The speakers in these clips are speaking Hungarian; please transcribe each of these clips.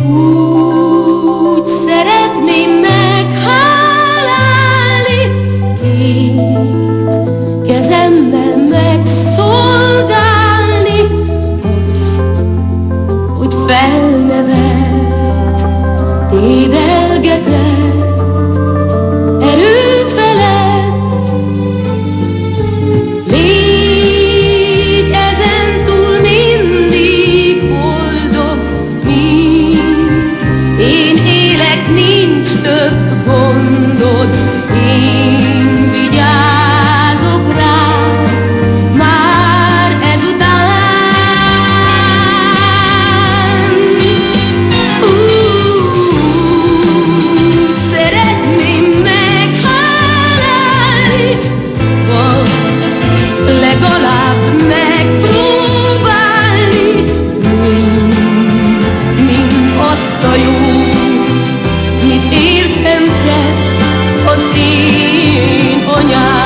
Úgy szeretném meghálálni, két kezemmel megszolgálni azt, hogy felnevelt, dédelgetett erő felett. Légy ezentúl mindig boldog, míg én élek, nincs több gondod. Én vigyázok rád már ezután. Úgy szeretném meghálálni, vagy legalább megpróbálni, mind azt a jót, mit értem tett az én anyám.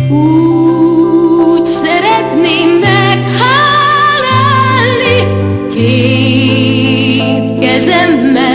Úgy szeretném meghálálni, két kezemmel